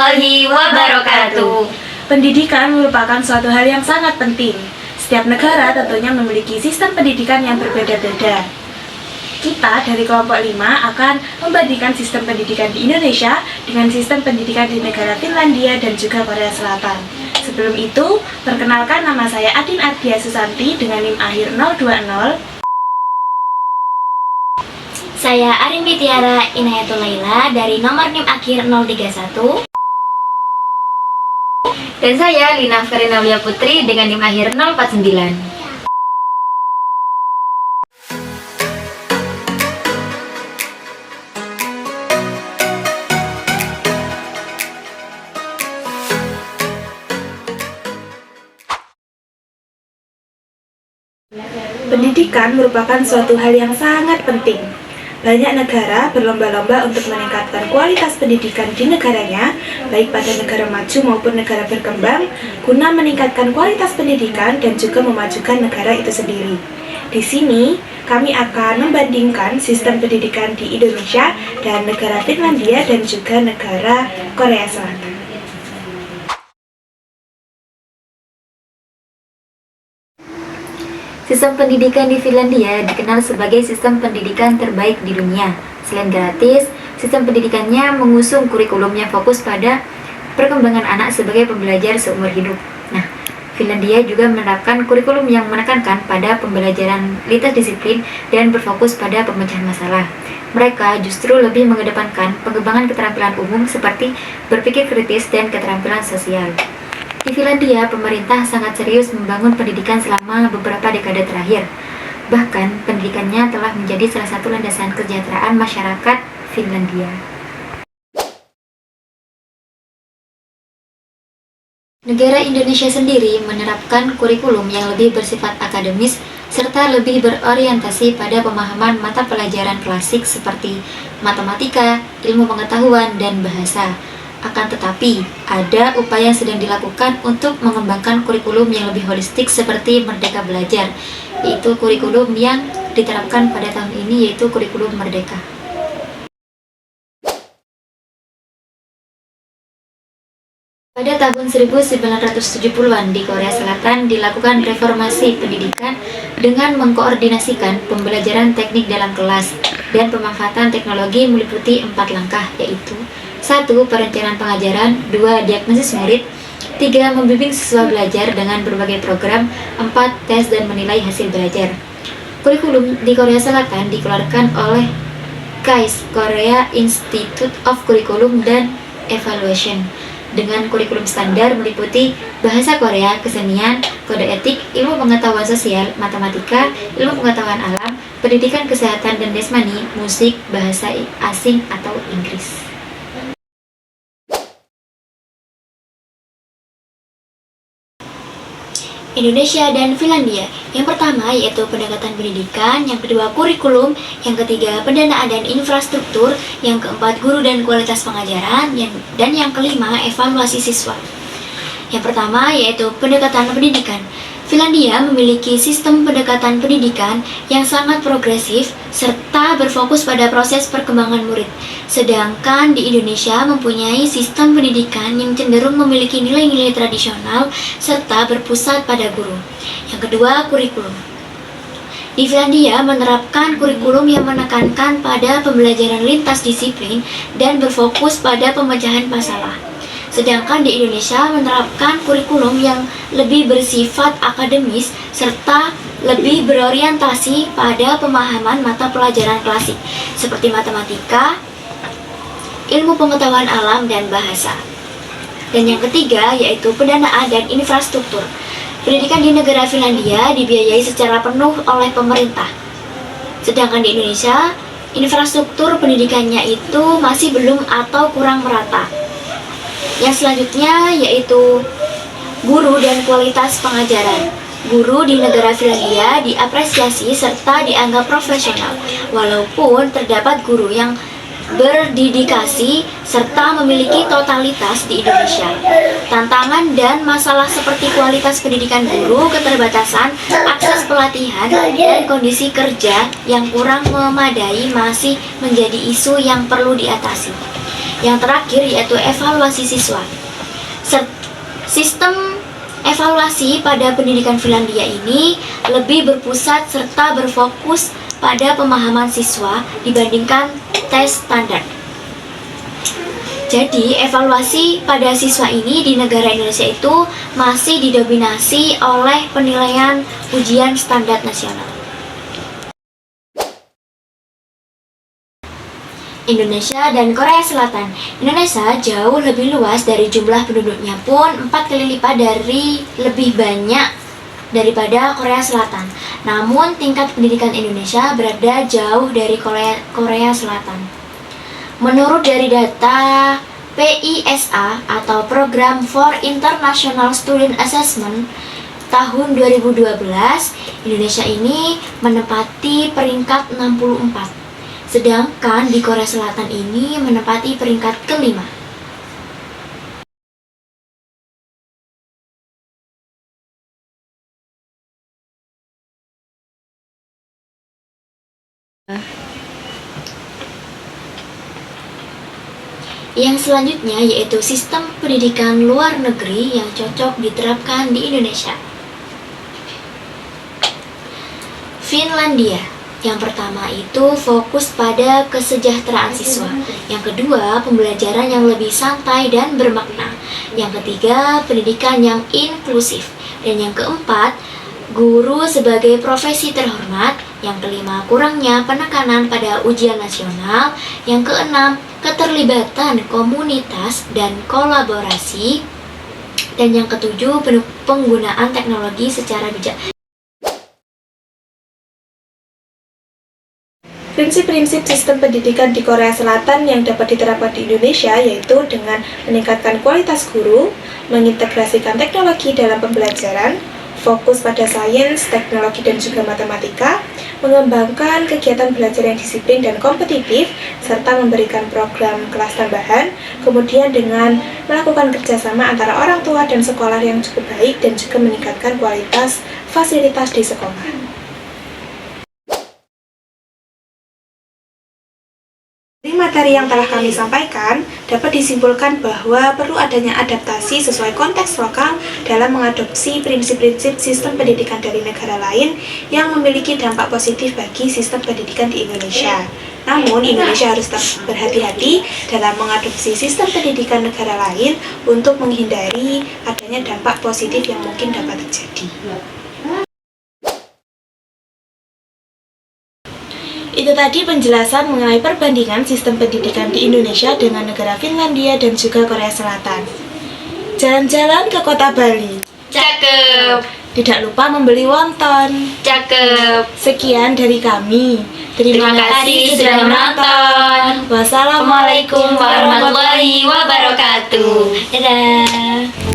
warahmatullahi wabarakatuh. Pendidikan merupakan suatu hal yang sangat penting. Setiap negara tentunya memiliki sistem pendidikan yang berbeda-beda. Kita dari kelompok 5 akan membandingkan sistem pendidikan di Indonesia dengan sistem pendidikan di negara Finlandia dan juga Korea Selatan. Sebelum itu, perkenalkan, nama saya Adin Ardia Susanti dengan NIM akhir 020. Saya Arimbi Tiara Inayatul Laila dari nomor NIM akhir 031. Dan saya Lina Verina Lia Putri dengan NIM akhir 049. Pendidikan merupakan suatu hal yang sangat penting. Banyak negara berlomba-lomba untuk meningkatkan kualitas pendidikan di negaranya, baik pada negara maju maupun negara berkembang, guna meningkatkan kualitas pendidikan dan juga memajukan negara itu sendiri. Di sini, kami akan membandingkan sistem pendidikan di Indonesia dan negara Finlandia dan juga negara Korea Selatan. Sistem pendidikan di Finlandia dikenal sebagai sistem pendidikan terbaik di dunia. Selain gratis, sistem pendidikannya mengusung kurikulum yang fokus pada perkembangan anak sebagai pembelajar seumur hidup. Nah, Finlandia juga menerapkan kurikulum yang menekankan pada pembelajaran lintas disiplin dan berfokus pada pemecahan masalah. Mereka justru lebih mengedepankan pengembangan keterampilan umum seperti berpikir kritis dan keterampilan sosial. Di Finlandia, pemerintah sangat serius membangun pendidikan selama beberapa dekade terakhir. Bahkan, pendidikannya telah menjadi salah satu landasan kesejahteraan masyarakat Finlandia. Negara Indonesia sendiri menerapkan kurikulum yang lebih bersifat akademis serta lebih berorientasi pada pemahaman mata pelajaran klasik seperti matematika, ilmu pengetahuan, dan bahasa. Akan tetapi, ada upaya yang sedang dilakukan untuk mengembangkan kurikulum yang lebih holistik seperti Merdeka Belajar, yaitu kurikulum yang diterapkan pada tahun ini, yaitu kurikulum Merdeka. Pada tahun 1970-an di Korea Selatan dilakukan reformasi pendidikan dengan mengkoordinasikan pembelajaran teknik dalam kelas dan pemanfaatan teknologi meliputi 4 langkah, yaitu 1. Perencanaan pengajaran, 2. Diagnosis murid, 3. Membimbing siswa belajar dengan berbagai program, 4. Tes dan menilai hasil belajar. Kurikulum di Korea Selatan dikeluarkan oleh KAIS, Korea Institute of Curriculum dan Evaluation, dengan kurikulum standar meliputi bahasa Korea, kesenian, kode etik, ilmu pengetahuan sosial, matematika, ilmu pengetahuan alam, pendidikan kesehatan dan jasmani, musik, bahasa asing atau Inggris. Indonesia dan Finlandia. Yang pertama yaitu pendekatan pendidikan, yang kedua kurikulum, yang ketiga pendanaan dan infrastruktur, yang keempat guru dan kualitas pengajaran, dan yang kelima evaluasi siswa. Yang pertama yaitu pendekatan pendidikan. Finlandia memiliki sistem pendekatan pendidikan yang sangat progresif serta berfokus pada proses perkembangan murid. Sedangkan di Indonesia mempunyai sistem pendidikan yang cenderung memiliki nilai-nilai tradisional serta berpusat pada guru. Yang kedua, kurikulum. Di Finlandia menerapkan kurikulum yang menekankan pada pembelajaran lintas disiplin dan berfokus pada pemecahan masalah. Sedangkan di Indonesia menerapkan kurikulum yang lebih bersifat akademis serta lebih berorientasi pada pemahaman mata pelajaran klasik seperti matematika, ilmu pengetahuan alam, dan bahasa. Dan yang ketiga yaitu pendanaan dan infrastruktur. Pendidikan di negara Finlandia dibiayai secara penuh oleh pemerintah. Sedangkan di Indonesia, infrastruktur pendidikannya itu masih belum atau kurang merata. Yang selanjutnya yaitu guru dan kualitas pengajaran. Guru di negara Finlandia diapresiasi serta dianggap profesional, walaupun terdapat guru yang berdedikasi serta memiliki totalitas di Indonesia. Tantangan dan masalah seperti kualitas pendidikan guru, keterbatasan, akses pelatihan, dan kondisi kerja yang kurang memadai masih menjadi isu yang perlu diatasi. Yang terakhir yaitu evaluasi siswa. Sistem evaluasi pada pendidikan Finlandia ini lebih berpusat serta berfokus pada pemahaman siswa dibandingkan tes standar. Jadi, evaluasi pada siswa ini di negara Indonesia itu masih didominasi oleh penilaian ujian standar nasional. Indonesia dan Korea Selatan. Indonesia jauh lebih luas dari jumlah penduduknya pun 4 kali lipat dari lebih banyak daripada Korea Selatan. Namun tingkat pendidikan Indonesia berada jauh dari Korea Selatan. Menurut dari data PISA atau Program for International Student Assessment tahun 2012, Indonesia ini menempati peringkat 64. Sedangkan di Korea Selatan ini menempati peringkat kelima. Yang selanjutnya yaitu sistem pendidikan luar negeri yang cocok diterapkan di Indonesia. Finlandia. Yang pertama itu fokus pada kesejahteraan siswa. Yang kedua, pembelajaran yang lebih santai dan bermakna. Yang ketiga, pendidikan yang inklusif. Dan yang keempat, guru sebagai profesi terhormat. Yang kelima, kurangnya penekanan pada ujian nasional. Yang keenam, keterlibatan komunitas dan kolaborasi. Dan yang ketujuh, penggunaan teknologi secara bijak. Prinsip-prinsip sistem pendidikan di Korea Selatan yang dapat diterapkan di Indonesia yaitu dengan meningkatkan kualitas guru, mengintegrasikan teknologi dalam pembelajaran, fokus pada sains, teknologi, dan juga matematika, mengembangkan kegiatan belajar yang disiplin dan kompetitif, serta memberikan program kelas tambahan, kemudian dengan melakukan kerjasama antara orang tua dan sekolah yang cukup baik dan juga meningkatkan kualitas fasilitas di sekolah. Dari materi yang telah kami sampaikan, dapat disimpulkan bahwa perlu adanya adaptasi sesuai konteks lokal dalam mengadopsi prinsip-prinsip sistem pendidikan dari negara lain yang memiliki dampak positif bagi sistem pendidikan di Indonesia. Namun, Indonesia harus tetap berhati-hati dalam mengadopsi sistem pendidikan negara lain untuk menghindari adanya dampak positif yang mungkin dapat terjadi. Itu tadi penjelasan mengenai perbandingan sistem pendidikan di Indonesia dengan negara Finlandia dan juga Korea Selatan. Jalan-jalan ke kota Bali. Cakep. Tidak lupa membeli wonton. Cakep. Sekian dari kami. Terima kasih sudah menonton. Wassalamualaikum warahmatullahi wabarakatuh. Dadah.